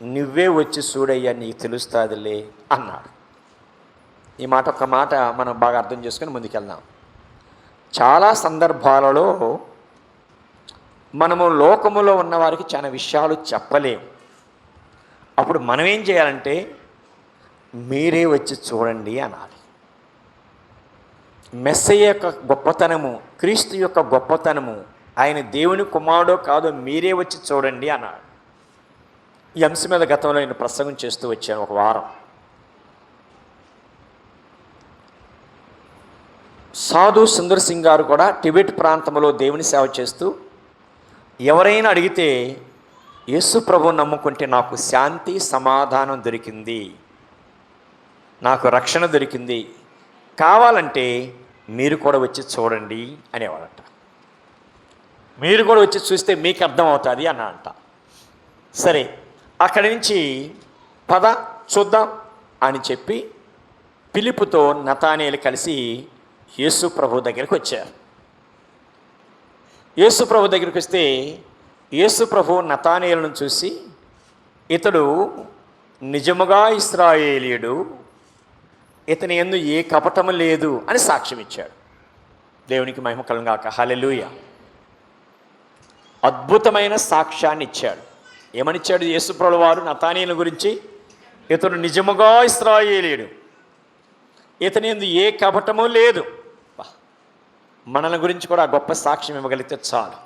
నువ్వే వచ్చి చూడయ్యా, నీకు తెలుస్తుందిలే అన్నాడు. ఈ మాట ఒక్క మాట మనం బాగా అర్థం చేసుకొని ముందుకెళ్దాం. చాలా సందర్భాలలో మనము లోకములో ఉన్నవారికి చాలా విషయాలు చెప్పలేము. అప్పుడు మనం ఏం చేయాలంటే, మీరే వచ్చి చూడండి అనాలి. మెస్సయ్య యొక్క గొప్పతనము, క్రీస్తు యొక్క గొప్పతనము, ఆయన దేవుని కుమారుడో కాదో మీరే వచ్చి చూడండి అన్నాడు. ఈ అంశం మీద గతంలో నేను ప్రసంగం చేస్తూ వచ్చాను ఒక వారం. సాధు సుందర్ సింగ్ గారు కూడా టిబెట్ ప్రాంతంలో దేవుని సేవ చేస్తూ, ఎవరైనా అడిగితే యేసు ప్రభువు నమ్ముకుంటే నాకు శాంతి సమాధానం దొరికింది, నాకు రక్షణ దొరికింది, కావాలంటే మీరు కూడా వచ్చి చూడండి అనేవాడట. మీరు కూడా వచ్చి చూస్తే మీకు అర్థమవుతుంది అన్నాడంట. సరే, అక్కడి నుంచి పద చూద్దాం అని చెప్పి పిలుపుతో నతానేలు కలిసి యేసు ప్రభు దగ్గరికి వచ్చారు. యేసు ప్రభు దగ్గరికి వస్తే యేసు ప్రభు నతానేలును చూసి, ఇతడు నిజముగా ఇశ్రాయేలీయుడు, ఇతని యందు ఏ కపటము లేదు అని సాక్ష్యం ఇచ్చాడు. దేవునికి మహిమ కలుగుగాక. హల్లెలూయా. అద్భుతమైన సాక్ష్యాన్ని ఇచ్చాడు. ఏమనిచ్చాడు యేసు ప్రభువు వారు నతానేలు గురించి? ఇతడు నిజముగా ఇశ్రాయేలీయుడు, ఇతని యందు ఏ కపటము లేదు. మనల గురించి కూడా గొప్ప సాక్ష్యం ఇవ్వగలిగితే చాలు.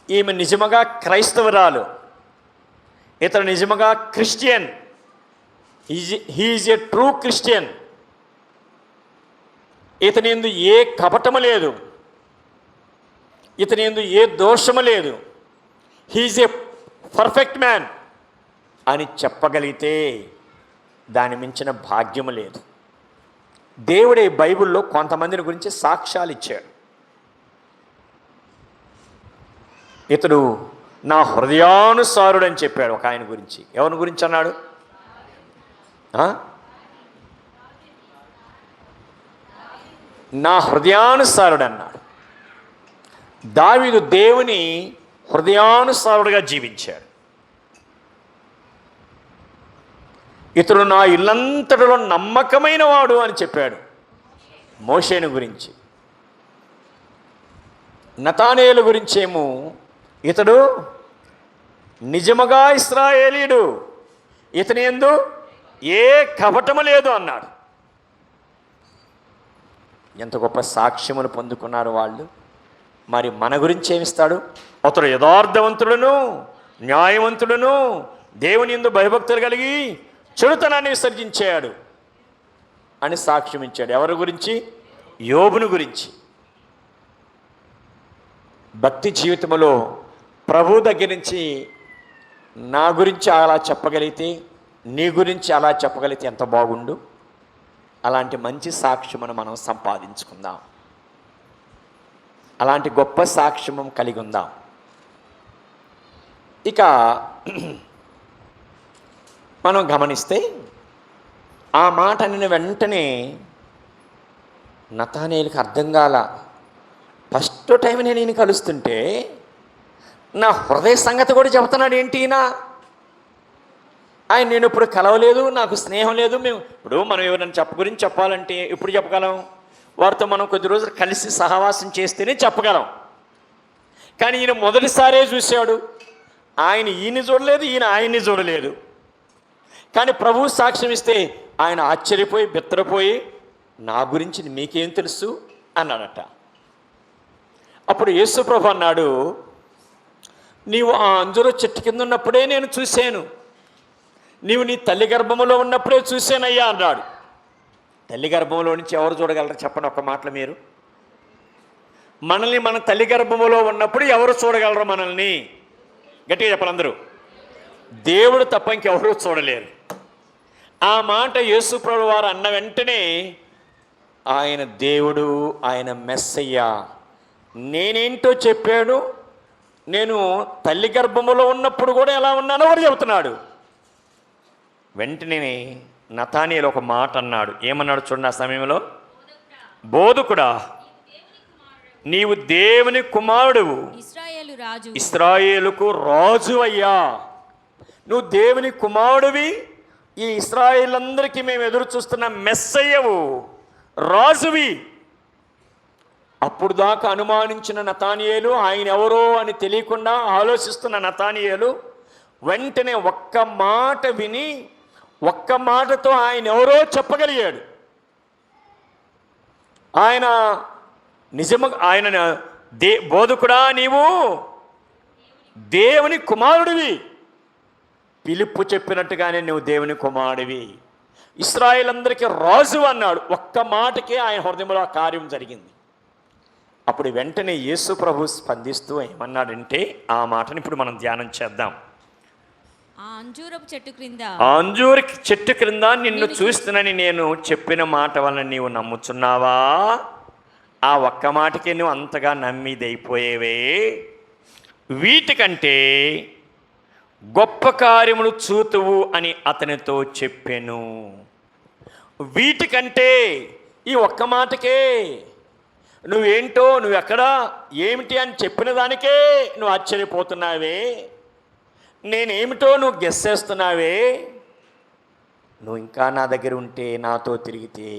ఈమె నిజముగా క్రైస్తవురాలు, ఇతడు నిజముగా Christian, he is a true Christian, ఇతని యందు ఏ కపటము లేదు, ఇతని యందు ఏ దోషము లేదు, he is a perfect man అని చెప్పగలిగితే దాని మించిన భాగ్యము లేదు. దేవుడే బైబిల్లో కొంతమందిని గురించి సాక్ష్యాలు ఇచ్చాడు. ఇతడు నా హృదయానుసారుడు అని చెప్పాడు ఒక ఆయన గురించి. ఎవరి గురించి అన్నాడు? నా హృదయానుసారుడు అన్నాడు. దావీదు దేవుని హృదయానుసారుడుగా జీవించాడు. ఇతడు నా ఇల్లంతటిలో నమ్మకమైన వాడు అని చెప్పాడు మోషేను గురించి. నతానేలు గురించేమో ఇతడు నిజముగా ఇశ్రాయేలీయుడు, ఇతని యందు ఏ కపటము లేదు అన్నాడు. ఎంత గొప్ప సాక్ష్యమును పొందుకున్నారు వాళ్ళు. మరి మన గురించి ఏమిస్తాడు? అతడు యథార్థవంతుడును, న్యాయవంతుడును, దేవుని యందు భయభక్తులు కలిగి చెడుతనాన్ని విసర్జించాడు అని సాక్ష్యం ఇచ్చాడు. ఎవరి గురించి? యోబును గురించి. భక్తి జీవితంలో ప్రభు దగ్గర నుంచి నా గురించి అలా చెప్పగలిగితే, నీ గురించి అలా చెప్పగలిగితే ఎంత బాగుండు. అలాంటి మంచి సాక్ష్యమును మనం సంపాదించుకుందాం. అలాంటి గొప్ప సాక్ష్యము కలిగి ఉందాం. ఇక మనం గమనిస్తే ఆ మాట అనిన వెంటనే నతానేలుకి అర్థం కాల. ఫస్ట్ టైం నేను ఈయన కలుస్తుంటే నా హృదయ సంగతి కూడా చెబుతున్నాడు ఏంటి ఈయన? ఆయన నేను ఇప్పుడు కలవలేదు, నాకు స్నేహం లేదు. ఇప్పుడు మనం ఎవరైనా గురించి చెప్పాలంటే ఎప్పుడు చెప్పగలం? వారితో మనం కొద్ది రోజులు కలిసి సహవాసం చేస్తేనే చెప్పగలం. కానీ ఈయన మొదటిసారే చూశాడు. ఆయన ఈయన చూడలేదు, ఈయన ఆయన్ని చూడలేదు. కానీ ప్రభువు సాక్ష్యం ఇస్తే ఆయన ఆశ్చర్యపోయి బిత్తరపోయి, నా గురించి మీకేం తెలుసు అన్నాడట. అప్పుడు యేసు ప్రభు అన్నాడు, నీవు ఆ అంజూరు చెట్టు కింద ఉన్నప్పుడే నేను చూశాను, నీవు నీ తల్లి గర్భంలో ఉన్నప్పుడే చూశానయ్యా అన్నాడు. తల్లి గర్భంలో నుంచి ఎవరు చూడగలరు చెప్పండి ఒక్క మాటలు మీరు? మనల్ని మన తల్లి గర్భంలో ఉన్నప్పుడు ఎవరు చూడగలరు మనల్ని? గట్టిగా చెప్పాలి అందరూ. దేవుడు తప్ప ఇంకెవరూ చూడలేరు. ఆ మాట యేసు ప్రభువు వారు అన్న వెంటనే ఆయన దేవుడు, ఆయన మెస్సయ్య, నేనేంటో చెప్పాడు. నేను తల్లి గర్భములో ఉన్నప్పుడు కూడా ఎలా ఉన్నానో వాడు చెబుతున్నాడు. వెంటనే నతానేలు ఒక మాట అన్నాడు. ఏమన్నాడు చూడండి ఆ సమయంలో? బోధకుడా, నీవు దేవుని కుమారుడువు, ఇశ్రాయేలుకు రాజు అయ్యా. నువ్వు దేవుని కుమారుడివి, ఈ ఇశ్రాయేలందరికీ మేము ఎదురు చూస్తున్న మెస్సయ్యవు, రాజువి. అప్పుడు దాకా అనుమానించిన నతానియేలు, ఆయన ఎవరో అని తెలియకుండా ఆలోచిస్తున్న నతానియేలు వెంటనే ఒక్క మాట విని ఒక్క మాటతో ఆయన ఎవరో చెప్పగలిగాడు. ఆయన నిజముగా ఆయన బోధకుడా, నీవు దేవుని కుమారుడివి, పిలుపు చెప్పినట్టుగానే నువ్వు దేవుని కుమారుడివి, ఇశ్రాయేల్ అందరికీ రాజు అన్నాడు. ఒక్క మాటకే ఆయన హృదయంలో ఆ కార్యం జరిగింది. అప్పుడు వెంటనే యేసు ప్రభు స్పందిస్తూ ఏమన్నాడంటే, ఆ మాటని ఇప్పుడు మనం ధ్యానం చేద్దాం. ఆ అంజూరపు చెట్టు క్రింద నిన్ను చూస్తున్నానని నేను చెప్పిన మాట వలన నీవు నమ్ముచున్నావా? ఆ ఒక్క మాటకే నువ్వు అంతగా నమ్మిదైపోయేవే. వీటికంటే గొప్ప కార్యములు చూతువు అని అతనితో చెప్పాను. వీటికంటే ఈ ఒక్క మాటకే నువ్వేంటో, నువ్వెక్కడా, ఏమిటి అని చెప్పిన దానికే నువ్వు ఆశ్చర్యపోతున్నావే, నేనేమిటో నువ్వు గెస్ చేస్తున్నావే. నువ్వు ఇంకా నా దగ్గర ఉంటే, నాతో తిరిగితే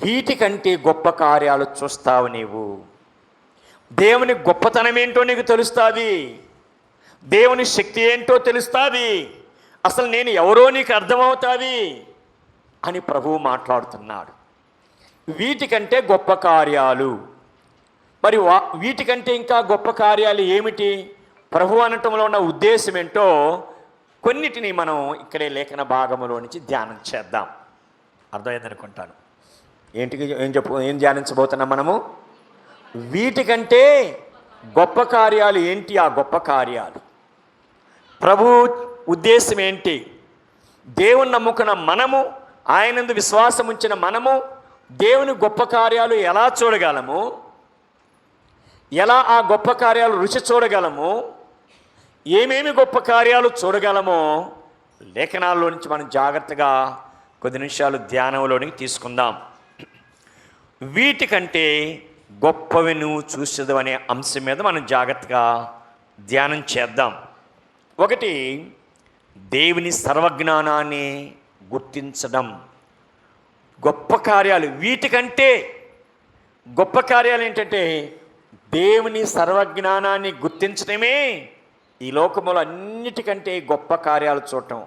వీటికంటే గొప్ప కార్యాలు చూస్తావు. నీవు దేవుని గొప్పతనం ఏంటో నీకు తెలుస్తుంది, దేవుని శక్తి ఏంటో తెలుస్తుంది, అసలు నేను ఎవరో నీకు అర్థమవుతుంది అని ప్రభువు మాట్లాడుతున్నాడు. వీటికంటే గొప్ప కార్యాలు. మరి వీటికంటే ఇంకా గొప్ప కార్యాలు ఏమిటి, ప్రభు అనటంలో ఉన్న ఉద్దేశం ఏంటో కొన్నిటిని మనం ఇక్కడే లేఖన భాగంలో నుంచి ధ్యానం చేద్దాం. అర్థమైందనుకుంటాను. ఏం ధ్యానించబోతున్నాం మనము? వీటికంటే గొప్ప కార్యాలు ఏంటి? ఆ గొప్ప కార్యాలు ప్రభు ఉద్దేశం ఏంటి? దేవుని నమ్ముకున్న మనము, ఆయనందు విశ్వాసం ఉంచిన మనము దేవుని గొప్ప కార్యాలు ఎలా చూడగలము, ఎలా ఆ గొప్ప కార్యాలు రుచి చూడగలము, ఏమేమి గొప్ప కార్యాలు చూడగలమో లేఖనాల్లో నుంచి మనం జాగ్రత్తగా కొద్ది నిమిషాలు ధ్యానంలోనికి తీసుకుందాం. వీటికంటే గొప్పవి నువ్వు చూసేది అనే అంశం మీద మనం జాగ్రత్తగా ధ్యానం చేద్దాం. ఒకటి, దేవుని సర్వజ్ఞానాన్ని గుర్తించడం. గొప్ప కార్యాలు, వీటికంటే గొప్ప కార్యాలు ఏంటంటే దేవుని సర్వజ్ఞానాన్ని గుర్తించడమే ఈ లోకములో అన్నిటికంటే గొప్ప కార్యాలు చూడటం.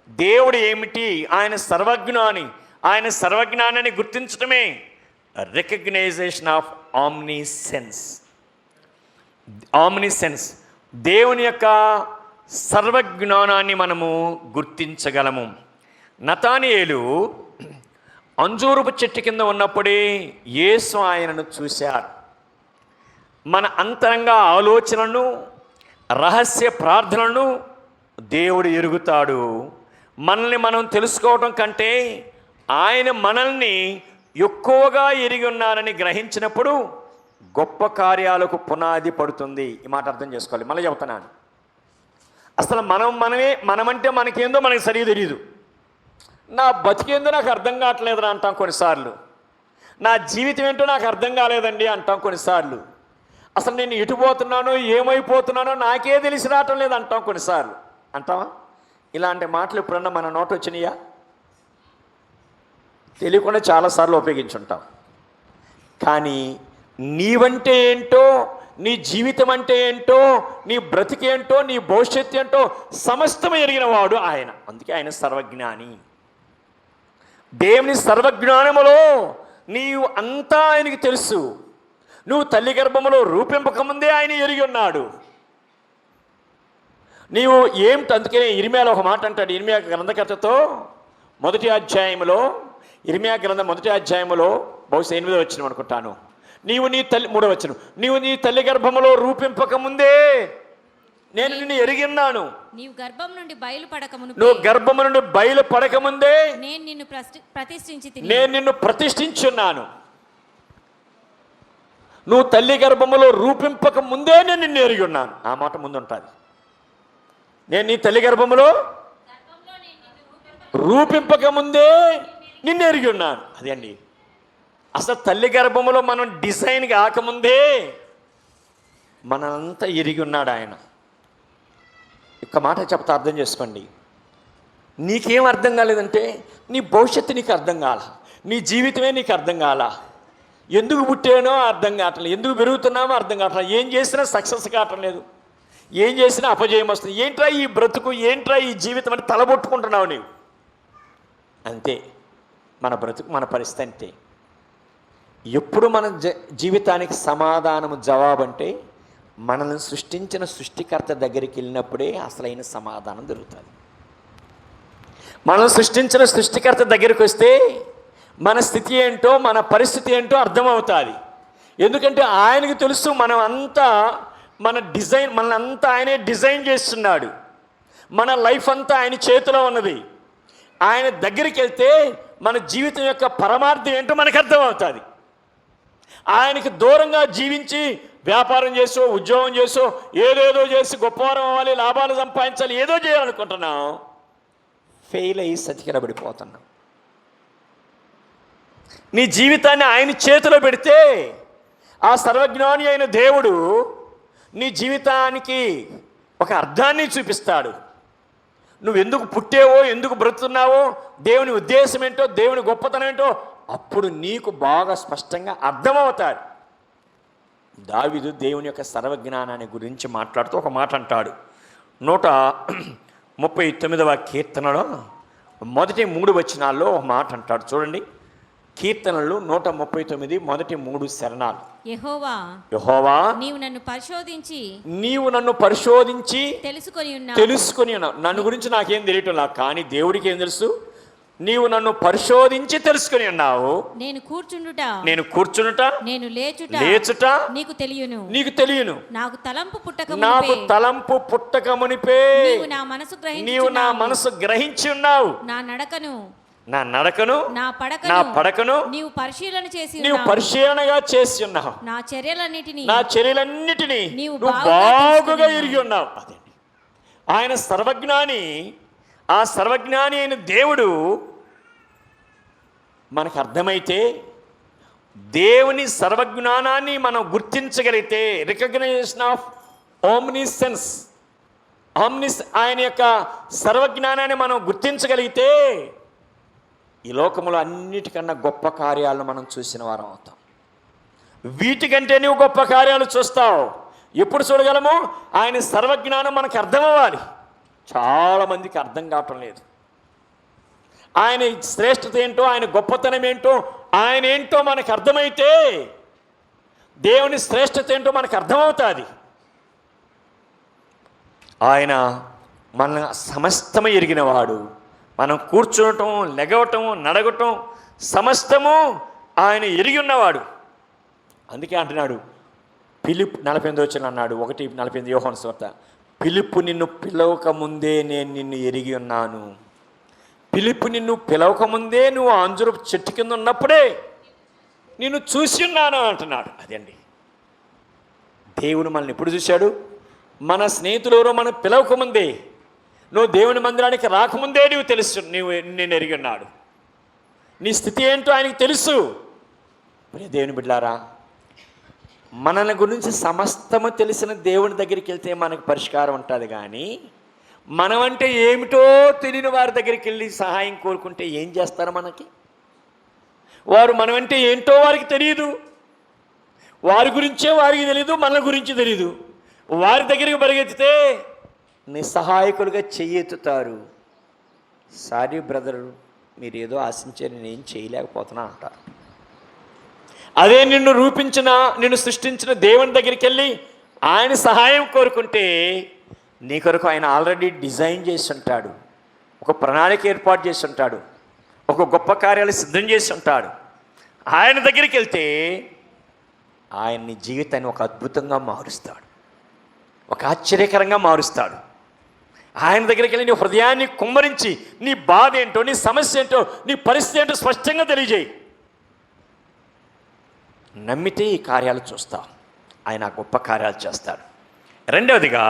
దేవుడు ఏమిటి, ఆయన సర్వజ్ఞాని, ఆయన సర్వజ్ఞానాన్ని గుర్తించడమే రికగ్నైజేషన్ ఆఫ్ ఆమ్నిసెన్స్. ఆమ్నిసెన్స్, దేవుని యొక్క సర్వజ్ఞానాన్ని మనము గుర్తించగలము. నతానియేలు అంజూరపు చెట్టు కింద ఉన్నప్పుడే యేసు ఆయనను చూశారు. మన అంతరంగ ఆలోచనలను, రహస్య ప్రార్థనలను దేవుడు ఎరుగుతాడు. మనల్ని మనం తెలుసుకోవడం కంటే ఆయన మనల్ని ఎక్కువగా ఎరిగి ఉన్నారని గ్రహించినప్పుడు గొప్ప కార్యాలకు పునాది పడుతుంది. ఈ మాట అర్థం చేసుకోవాలి. మళ్ళీ చెబుతున్నాను, అసలు మనమంటే మనకేందో మనకి సరిగ్గా తెలియదు. నా బతికేందో నాకు అర్థం కావట్లేదని అంటాం కొన్నిసార్లు. నా జీవితం ఏంటో నాకు అర్థం కాలేదండి అంటాం కొన్నిసార్లు. అసలు నేను ఎటు పోతున్నానో, ఏమైపోతున్నానో నాకే తెలిసి రావటం లేదు అంటాం కొన్నిసార్లు. అంటావా? ఇలాంటి మాటలు ఎప్పుడన్నా మన నోట వచ్చినాయా? తెలియకుండా చాలాసార్లు ఉపయోగించుంటాం. కానీ నీవంటే ఏంటో, నీ జీవితం అంటే ఏంటో, నీ బ్రతికేంటో, నీ భవిష్యత్తు ఏంటో సమస్తం ఎరిగిన వాడు ఆయన. అందుకే ఆయన సర్వజ్ఞాని. దేవుని సర్వజ్ఞానములో నీవు అంతా ఆయనకి తెలుసు. నువ్వు తల్లి గర్భములో రూపింపకముందే ఆయన ఎరిగి ఉన్నాడు. నీవు ఏమిటి, అందుకనే ఇర్మియాలో ఒక మాట అంటాడు. ఇర్మియా గ్రంథకర్తతో మొదటి అధ్యాయంలో, ఇర్మియా గ్రంథం మొదటి అధ్యాయంలో బహుశా 8వ వచనం అనుకుంటాను. నీవు నీ తల్లి 3వ వచనం, నీవు నీ తల్లి గర్భములో రూపింపకముందే నేను నిన్ను ఎరిగి ఉన్నాను. నీవు గర్భం నుండి బయలుపడకముందే నేను నిన్ను ప్రతిష్ఠించున్నాను. నువ్వు తల్లి గర్భములో రూపింపక ముందే నేను నిన్ను ఎరిగి ఉన్నాను. ఆ మాట ముందు ఉంటుంది. నేను నీ తల్లి గర్భములో రూపింపక ముందే నిన్ను ఎరిగి ఉన్నాను. అదే అండి, అసలు తల్లి గర్భములో మనం డిజైన్ కాకముందే మనంతా ఎరిగి ఉన్నాడు ఆయన. ఒక మాట చెప్తా, అర్థం చేసుకోండి. నీకేం అర్థం కాలేదంటే నీ భవిష్యత్తు నీకు అర్థం కాల, నీ జీవితమే నీకు అర్థం కాల, ఎందుకు పుట్టానో అర్థం కావట్లేదు, ఎందుకు పెరుగుతున్నామో అర్థం కావట్లేదు, ఏం చేసినా సక్సెస్ కావటం లేదు, ఏం చేసినా అపజయం వస్తుంది, ఏంట్రా ఈ బ్రతుకు, ఏంట్రా ఈ జీవితం అని తలబొట్టుకుంటున్నావు నీవు. అంతే మన బ్రతుకు, మన పరిస్థితి అంతే. ఎప్పుడు మన జీవితానికి సమాధానము జవాబు అంటే మనల్ని సృష్టించిన సృష్టికర్త దగ్గరికి వెళ్ళినప్పుడే అసలైన సమాధానం దొరుకుతుంది. మనం సృష్టించిన సృష్టికర్త దగ్గరికి వస్తే మన స్థితి ఏంటో, మన పరిస్థితి ఏంటో అర్థమవుతుంది. ఎందుకంటే ఆయనకు తెలుసు మనం అంతా, మనల్ని ఆయనే డిజైన్ చేస్తున్నాడు, మన లైఫ్ అంతా ఆయన చేతిలో ఉన్నది. ఆయన దగ్గరికి వెళ్తే మన జీవితం యొక్క పరమార్థం ఏంటో మనకు అర్థమవుతుంది. ఆయనకి దూరంగా జీవించి వ్యాపారం చేసో, ఉద్యోగం చేసో, ఏదేదో చేసి గొప్పవారం అవ్వాలి, లాభాలు సంపాదించాలి, ఏదో చేయాలనుకుంటున్నాం, ఫెయిల్ అయ్యి సతికిలబడిపోతున్నాం. నీ జీవితాన్ని ఆయన చేతిలో పెడితే ఆ సర్వజ్ఞాని అయిన దేవుడు నీ జీవితానికి ఒక అర్థాన్ని చూపిస్తాడు. నువ్వు ఎందుకు పుట్టావో, ఎందుకు బ్రతుకుతున్నావో, దేవుని ఉద్దేశం ఏంటో, దేవుని గొప్పతనం ఏంటో అప్పుడు నీకు బాగా స్పష్టంగా అర్థమవుతాడు. దావీదు దేవుని యొక్క సర్వజ్ఞానాన్ని గురించి మాట్లాడుతూ ఒక మాట అంటాడు. 139వ కీర్తనలో మొదటి 3 వచనాల్లో ఒక మాట అంటాడు. చూడండి, కీర్తనలు 139 మొదటి 3 శరణాలు. యెహోవా నీవు నన్ను పరిశోధించి తెలుసుకొని ఉన్నావు. నన్ను గురించి నాకేం తెలియటం లేదు, కానీ దేవుడికి ఏం తెలుసు? నీవు నన్ను పరిశోధించి తెలుసుకుని ఉన్నావు. నేను కూర్చునుట నేను లేచుట నీకు తెలియను. నాకు తలంపు పుట్టక మునిపే నీవు నా మనసు గ్రహించి ఉన్నావు. నా నడకను నా పడకను నీవు పరిశీలనగా చేసి ఉన్నావు. నా చర్యలన్నిటినీ నీవు బాగుగా ఎరిగి ఉన్నావు. అదే ఆయన సర్వజ్ఞాని. ఆ సర్వజ్ఞాని అయిన దేవుడు మనకు అర్థమైతే, దేవుని సర్వజ్ఞానాన్ని మనం గుర్తించగలిగితే, రికగ్నైజేషన్ ఆఫ్ ఓమ్నిసెన్స్, ఆయన యొక్క సర్వజ్ఞానాన్ని మనం గుర్తించగలిగితే ఈ లోకంలో అన్నిటికన్నా గొప్ప కార్యాలను మనం చూసిన వారం అవుతాం. వీటికంటే నువ్వు గొప్ప కార్యాలు చూస్తావు. ఎప్పుడు చూడగలము? ఆయన సర్వజ్ఞానం మనకు అర్థమవ్వాలి. చాలామందికి అర్థం కావటం లేదు. ఆయన శ్రేష్టత ఏంటో, ఆయన గొప్పతనం ఏంటో, ఆయన ఏంటో మనకు అర్థమైతే దేవుని శ్రేష్టత ఏంటో మనకు అర్థమవుతుంది. ఆయన మన సమస్తము ఎరిగినవాడు. మనం కూర్చోవటం, లెగవటం, నడగటం సమస్తము ఆయన ఎరిగి ఉన్నవాడు. అందుకే అంటున్నాడు, ఫిలిప్ 48 వచనం అన్నాడు, 1:48 యోహాను సువార్త, ఫిలిప్పు నిన్ను పిలవక ముందే నేను నిన్ను ఎరిగి ఉన్నాను. ఫిలిప్పు నిన్ను పిలవక ముందే నువ్వు అంజూరపు చెట్టు కింద ఉన్నప్పుడే నిన్ను చూసి ఉన్నాను అంటున్నాడు. అదండి, దేవుడు మనల్ని ఎప్పుడు చూశాడు? మన స్నేహితులు ఎవరో మనం పిలవక ముందే, నువ్వు దేవుని మందిరానికి రాకముందే నేను ఎరిగి ఉన్నాడు. నీ స్థితి ఏంటో ఆయనకి తెలుసు. దేవుని బిడ్డలారా, మనల గురించి సమస్తము తెలిసిన దేవుని దగ్గరికి వెళ్తే మనకు పరిష్కారం ఉంటుంది. కానీ మనమంటే ఏమిటో తెలియని వారి దగ్గరికి వెళ్ళి సహాయం కోరుకుంటే ఏం చేస్తారు? వారు మనమంటే ఏంటో వారికి తెలియదు, వారి గురించే వారికి తెలియదు, మన గురించి తెలియదు. వారి దగ్గరికి పరిగెత్తితే నిస్సహాయకులుగా చెయ్యెత్తుతారు. సారీ బ్రదరు, మీరు ఏదో ఆశించారు, నేనేం చేయలేకపోతున్నా అంటారు. అదే నిన్ను సృష్టించిన దేవుని దగ్గరికి వెళ్ళి ఆయన సహాయం కోరుకుంటే నీ కొరకు ఆయన ఆల్రెడీ డిజైన్ చేసి ఉంటాడు, ఒక ప్రణాళిక ఏర్పాటు చేసి ఉంటాడు, ఒక గొప్ప కార్యాలు సిద్ధం చేసి ఉంటాడు. ఆయన దగ్గరికి వెళ్తే ఆయన నీ జీవితాన్ని ఒక అద్భుతంగా మారుస్తాడు, ఒక ఆశ్చర్యకరంగా మారుస్తాడు. ఆయన దగ్గరికి వెళ్ళి నీ హృదయాన్ని కుమ్మరించి నీ బాధ ఏంటో, నీ సమస్య ఏంటో, నీ పరిస్థితి ఏంటో స్పష్టంగా తెలియజేయి. నమ్మితే ఈ కార్యాలు చూస్తావు, ఆయన గొప్ప కార్యాలు చేస్తాడు. రెండవదిగా,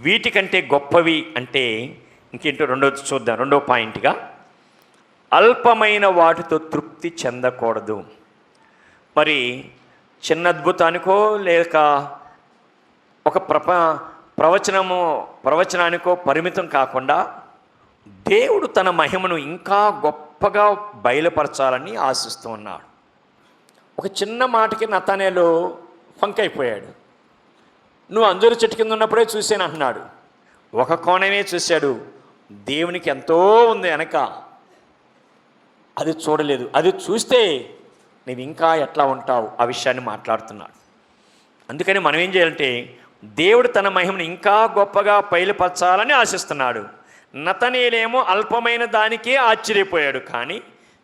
వీటికంటే గొప్పవి అంటే ఇంకేంటో రెండవది చూద్దాం. రెండవ పాయింట్గా, అల్పమైన వాటితో తృప్తి చెందకూడదు. మరి చిన్న అద్భుతానికో లేక ఒక ప్రవచనానికో పరిమితం కాకుండా దేవుడు తన మహిమను ఇంకా గొప్పగా బయలుపరచాలని ఆశిస్తూ ఉన్నాడు. ఒక చిన్న మాటకి నతానేలు ఫంకైపోయాడు. నువ్వు అంజూరు చెట్టు కింద ఉన్నప్పుడే చూశాను అంటున్నాడు. ఒక కోణమే చూశాడు, దేవునికి ఎంతో ఉంది వెనక, అది చూడలేదు. అది చూస్తే నువ్వు ఇంకా ఎట్లా ఉంటావు ఆ విషయాన్ని మాట్లాడుతున్నాడు. అందుకని మనం ఏం చేయాలంటే దేవుడు తన మహిమను ఇంకా గొప్పగా బయలుపరచాలని ఆశిస్తున్నాడు. నతనేలేమో అల్పమైన దానికే ఆశ్చర్యపోయాడు, కానీ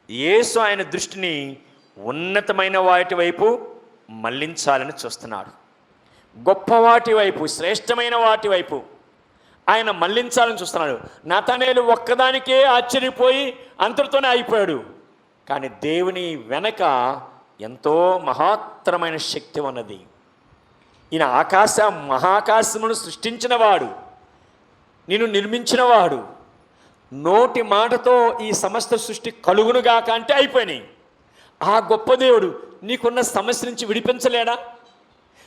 యేసు ఆయన దృష్టిని ఉన్నతమైన వాటి వైపు మళ్లించాలని చూస్తున్నాడు. గొప్ప వాటి వైపు, శ్రేష్టమైన వాటి వైపు ఆయన మళ్లించాలని చూస్తున్నాడు. నతనేలు ఒక్కదానికే ఆశ్చర్యపోయి అంతటితోనే అయిపోయాడు, కానీ దేవుని వెనక ఎంతో మహత్తరమైన శక్తి ఉన్నది. ఈయన మహాకాశమును సృష్టించినవాడు, నిన్ను నిర్మించినవాడు. నోటి మాటతో ఈ సమస్త సృష్టి కలుగునుగాక అంటే అయిపోయినాయి. ఆ గొప్ప దేవుడు నీకున్న సమస్య నుంచి విడిపించలేడా?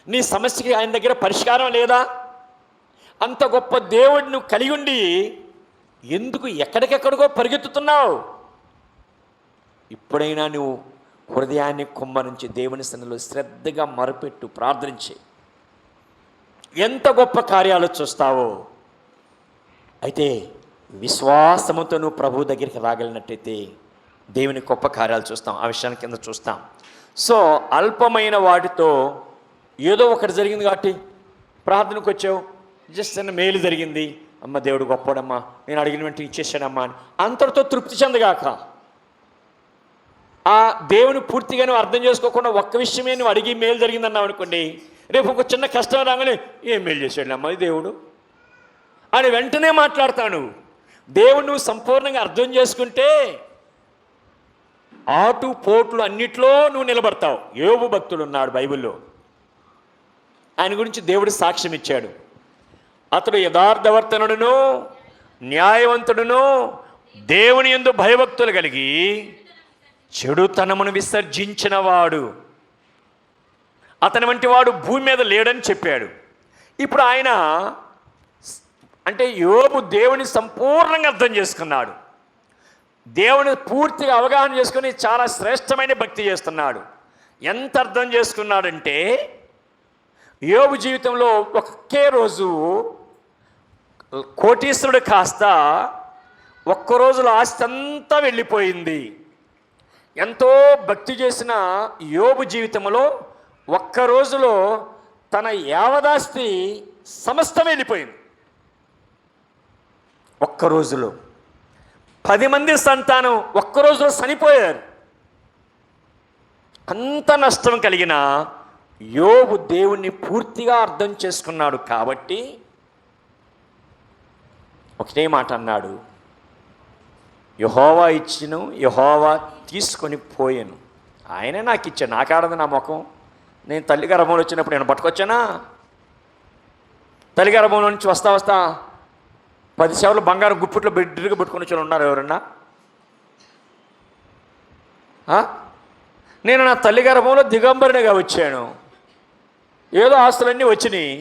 నీ సమస్యకి ఆయన దగ్గర పరిష్కారం లేదా? అంత గొప్ప దేవుడిని నువ్వు కలిగి ఉండి ఎందుకు ఎక్కడికెక్కడికో పరిగెత్తుతున్నావు? ఇప్పుడైనా నువ్వు హృదయాన్ని కుమ్మరించి దేవుని సన్నిధిలో శ్రద్ధగా మొరపెట్టు, ప్రార్థించి ఎంత గొప్ప కార్యాలు చూస్తావో. అయితే విశ్వాసముతో నువ్వు ప్రభు దగ్గరికి రాగలిగినట్టయితే దేవుని గొప్ప కార్యాలు చూస్తాం. ఆ విషయాన్ని కింద చూస్తాం. సో అల్పమైన వాటితో ఏదో ఒకటి జరిగింది కాబట్టి ప్రార్థనకు వచ్చావు, జస్ట్ చిన్న మేలు జరిగింది, అమ్మ దేవుడు గొప్పడమ్మా, నేను అడిగిన వెంటనే ఇచ్చేసాడమ్మా అని అంతటితో తృప్తి చెందగాక, ఆ దేవుని పూర్తిగా నువ్వు అర్థం చేసుకోకుండా ఒక్క విషయమే నువ్వు అడిగి మేలు జరిగిందన్నావు అనుకోండి, రేపు ఒక చిన్న కష్టం రాగానే ఏం మేలు చేశాడు అమ్మ దేవుడు అని వెంటనే మాట్లాడతాను. దేవుడు నువ్వు సంపూర్ణంగా అర్థం చేసుకుంటే ఆటు పోట్లు అన్నిట్లో నువ్వు నిలబడతావు. యోబు భక్తుడు ఉన్నాడు బైబిల్లో, ఆయన గురించి దేవుడు సాక్ష్యం ఇచ్చాడు. అతడు యథార్థవర్తనుడును, న్యాయవంతుడును, దేవుని యందు భయభక్తులు కలిగి చెడుతనమును విసర్జించినవాడు, అతని వంటి వాడు భూమి మీద లేడని చెప్పాడు. ఇప్పుడు ఆయన అంటే యోబు దేవుని సంపూర్ణంగా అర్థం చేసుకున్నాడు. దేవుని పూర్తిగా అవగాహన చేసుకుని చాలా శ్రేష్టమైన భక్తి చేస్తున్నాడు. ఎంత అర్థం చేసుకున్నాడంటే యోబు జీవితంలో ఒకే రోజు కోటీశ్వరుడు కాస్త ఒక్క రోజులో ఆస్తి అంతా వెళ్ళిపోయింది. ఎంతో భక్తి చేసిన యోబు జీవితంలో ఒక్క రోజులో తన యావదాస్తి సమస్తం వెళ్ళిపోయింది. ఒక్క రోజులో 10 మంది సంతానం ఒక్క రోజులో చనిపోయారు. అంత నష్టం కలిగిన యోబు దేవుణ్ణి పూర్తిగా అర్థం చేసుకున్నాడు. కాబట్టి ఒకటే మాట అన్నాడు, యెహోవా ఇచ్చిను, యెహోవా తీసుకొని పోయాను. ఆయనే నాకు ఇచ్చాడు, నాకాడదు నా ముఖం. నేను తల్లి గర్భంలో వచ్చినప్పుడు నేను పట్టుకొచ్చానా? తల్లి గర్భంలో నుంచి వస్తా 10 సేవలు బంగారం గుప్పిట్లో బిడ్డగా పెట్టుకొని వచ్చి ఉన్నారు ఎవరన్నా? నేను నా తల్లి గర్భంలో దిగంబరినిగా వచ్చాను. ఏదో ఆస్తులన్నీ వచ్చినాయి,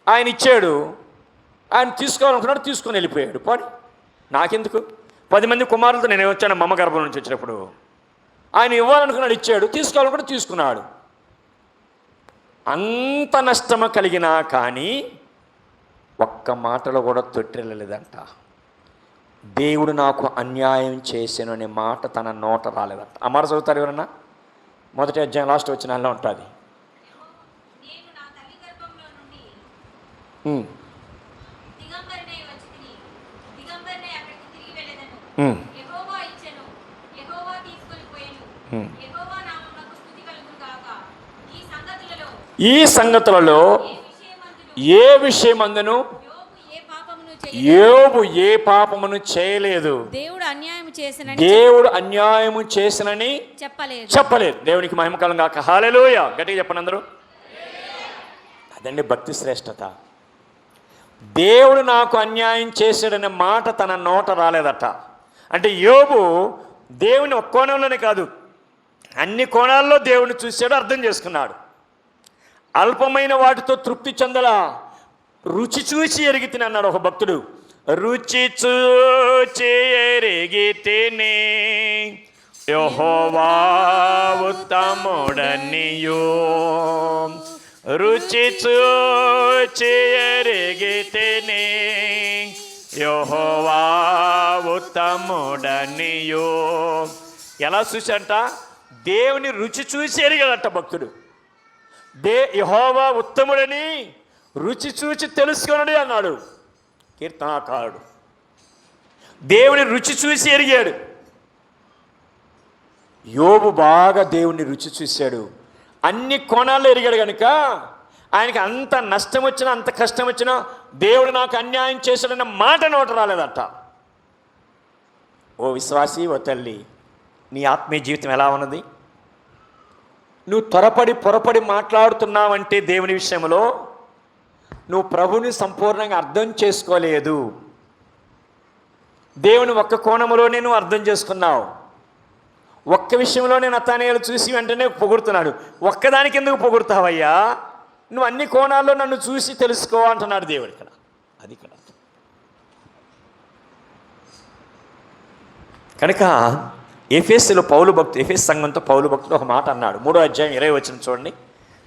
ఆయన ఇచ్చాడు, ఆయన తీసుకోవాలనుకున్నాడు, తీసుకొని వెళ్ళిపోయాడు. పోనీ నాకెందుకు? 10 మంది కుమారులతో నేను వచ్చాను మమ్మ గర్భం నుంచి వచ్చినప్పుడు. ఆయన ఇవ్వాలనుకున్నాడు, ఇచ్చాడు, తీసుకోవాలనుకున్నాడు, తీసుకున్నాడు. అంత నష్టము కలిగినా కానీ ఒక్క మాటలో కూడా తొట్టిల్లలేదంట. దేవుడు నాకు అన్యాయం చేశాను అనే మాట తన నోట రాలేదంట. అమర చదువుతారు ఎవరన్నా? మొదటి అధ్యాయం లాస్ట్ వచ్చిన నెలలో ఉంటుంది. ఈ సంగతులలో ఏ విషయమందును యోబు ఏ పాపమును చేయలేదు. దేవుడు అన్యాయము చేసినని చెప్పలేదు. దేవునికి మహిమ కలుగును గాక. హల్లెలూయా. గట్టిగా చెప్పండి అందరూ. అదండి భక్తి శ్రేష్టత. దేవుడు నాకు అన్యాయం చేశాడనే మాట తన నోట రాలేదట. అంటే యోబు దేవుని ఒక్క కోణంలోనే కాదు, అన్ని కోణాల్లో దేవుని చూశాడు, అర్థం చేసుకున్నాడు. అల్పమైన వాటితో తృప్తి చెందలా. రుచి చూచి ఎరిగితిని అన్నాడు ఒక భక్తుడు. రుచి చూచి ఎరిగితిని యెహోవా ఉత్తముడనియు. రుచి చూచి ఎరిగితిని యెహోవా ఉత్తముడనియు. ఎలా చూసంట? దేవుని రుచి చూసి ఎరిగాడట భక్తుడు. యెహోవా ఉత్తముడని రుచి చూచి తెలుసుకొనడి అన్నాడు కీర్తనాకారుడు. దేవుని రుచి చూసి ఎరిగాడు. యోబు బాగా దేవుని రుచి చూశాడు. అన్ని కోణాల్లో ఎరిగాడు కనుక ఆయనకి అంత నష్టం వచ్చినా అంత కష్టం వచ్చినా దేవుడు నాకు అన్యాయం చేశాడన్న మాట నోట రాలేదట. ఓ విశ్వాసి, ఓ తల్లి, నీ ఆత్మీయ జీవితం ఎలా ఉన్నది? నువ్వు పొరపడి మాట్లాడుతున్నావంటే దేవుని విషయంలో నువ్వు ప్రభుని సంపూర్ణంగా అర్థం చేసుకోలేదు. దేవుని ఒక్క కోణములోనే నువ్వు అర్థం చేసుకున్నావు. ఒక్క విషయంలోనే నతానేలు చూసి వెంటనే పొగుడుతున్నాడు. ఒక్కదానికి ఎందుకు పొగుడుతావయ్యా? నువ్వు అన్ని కోణాల్లో నన్ను చూసి తెలుసుకో అంటున్నాడు దేవుడు ఇక్కడ. అది ఇక్కడ కనుక ఎఫెసులో ఎఫెసు సంఘంతో పౌలు భక్తుడు ఒక మాట అన్నాడు. 3వ అధ్యాయం 20 వచనం చూడండి.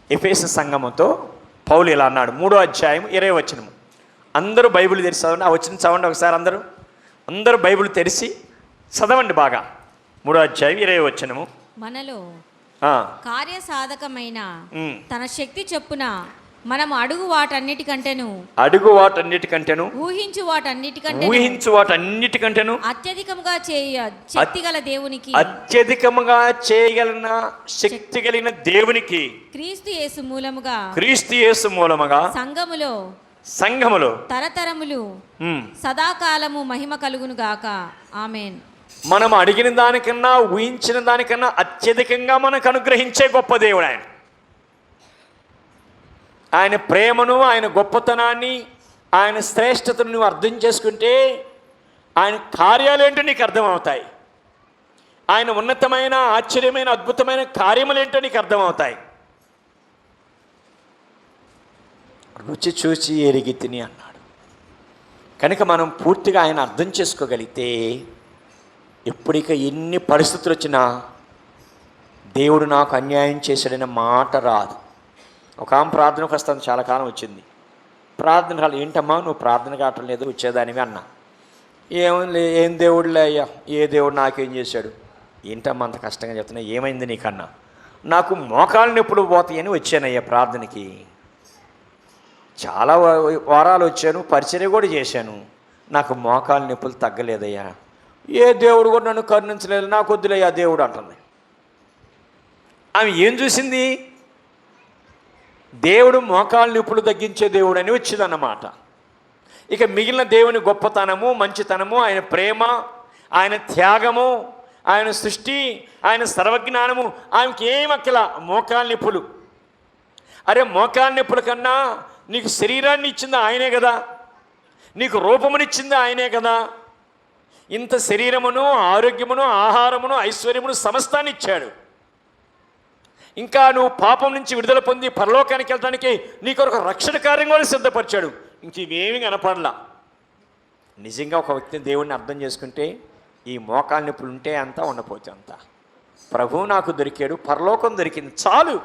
ఎఫెసు సంఘముతో పౌలు ఇలా అన్నాడు. 3వ అధ్యాయం 20 వచనం. అందరూ బైబిల్ తెరిచి చదవండి. ఆ వచనం చదవండి ఒకసారి. అందరూ బైబిల్ తెరిచి చదవండి బాగా. 3వ అధ్యాయం 20 వచనము. మనలో కార్యసాధకమైన తన శక్తి చొప్పున మనం అడుగు వాటన్నిటికంటేను ఊహించు వాటన్నిటికంటేను అత్యధికముగా చేయగలన శక్తి కలిగిన దేవునికి క్రీస్తు యేసు మూలముగా సంఘములో తరతరములు సదాకాలము మహిమ కలుగును గాక. ఆమేన్. మనం అడిగిన దానికన్నా ఊహించిన దానికన్నా అత్యధికంగా మనకు అనుగ్రహించే గొప్ప దేవుడు ఆయన. ఆయన ప్రేమను, ఆయన గొప్పతనాన్ని, ఆయన శ్రేష్టతను నువ్వు అర్థం చేసుకుంటే ఆయన కార్యాలేంటో నీకు అర్థమవుతాయి. ఆయన ఉన్నతమైన, ఆశ్చర్యమైన, అద్భుతమైన కార్యములేంటో నీకు అర్థమవుతాయి. రుచి చూచి ఎరిగితిని అన్నాడు. కనుక మనం పూర్తిగా ఆయన అర్థం చేసుకోగలిగితే ఎప్పుడిక ఎన్ని పరిస్థితులు వచ్చినా దేవుడు నాకు అన్యాయం చేశాడనే మాట రాదు. ఒక ఆమె ప్రార్థనకు వస్తాను, చాలా కాలం వచ్చింది. ప్రార్థన కాలం, ఏంటమ్మా నువ్వు ప్రార్థన కావటం లేదు, వచ్చేదానివి అన్నా. ఏం దేవుడులే అయ్యా, ఏ దేవుడు నాకేం చేశాడు? ఏంటమ్మా అంత కష్టంగా చెప్తున్నా, ఏమైంది నీకన్నా? నాకు మోకాలు నొప్పులు పోతాయని వచ్చానయ్యా ప్రార్థనకి. చాలా వారాలు వచ్చాను, పరిచర్య కూడా చేశాను, నాకు మోకాలు నొప్పులు తగ్గలేదయ్యా. ఏ దేవుడు కూడా నన్ను కరుణించలేదు, నాకు వద్దులయ్యా దేవుడు అంటుంది. ఆమె ఏం చూసింది? దేవుడు మోకాలు నొప్పులు తగ్గించే దేవుడు అని వచ్చిందన్నమాట. ఇక మిగిలిన దేవుని గొప్పతనము, మంచితనము, ఆయన ప్రేమ, ఆయన త్యాగము, ఆయన సృష్టి, ఆయన సర్వజ్ఞానము ఆమెకి ఏమక్కల. మోకాలు నొప్పులు. అరే మోకాలు నొప్పుల కన్నా నీకు శరీరాన్ని ఇచ్చింది ఆయనే కదా, నీకు రూపమునిచ్చింది ఆయనే కదా. ఇంత శరీరమును, ఆరోగ్యమును, ఆహారమును, ఐశ్వర్యమును సమస్తాన్ని ఇచ్చాడు. ఇంకా నువ్వు పాపం నుంచి విడుదల పొంది పరలోకానికి వెళ్ళడానికి నీకు ఒక రక్షణ కార్యం కూడా సిద్ధపరిచాడు. ఇంక ఇవేమీ కనపడలా. నిజంగా ఒక వ్యక్తిని దేవుడిని అర్థం చేసుకుంటే ఈ మోకాలు నొప్పులు ఉంటే అంతా, ఉండపోతే అంతా. ప్రభువు నాకు దొరికాడు, పరలోకం దొరికింది, చాలు.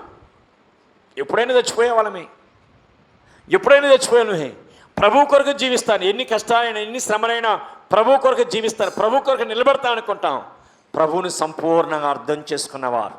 ఎప్పుడైనా చచ్చిపోయే వాళ్ళమే, ఎప్పుడైనా చచ్చిపోయాను. ప్రభు కొరకు జీవిస్తాను, ఎన్ని కష్టాలైనా ఎన్ని శ్రమలైనా ప్రభు కొరకు జీవిస్తాను, ప్రభు కొరకు నిలబడతాను అనుకుంటాం. ప్రభువుని సంపూర్ణంగా అర్థం చేసుకున్నవారు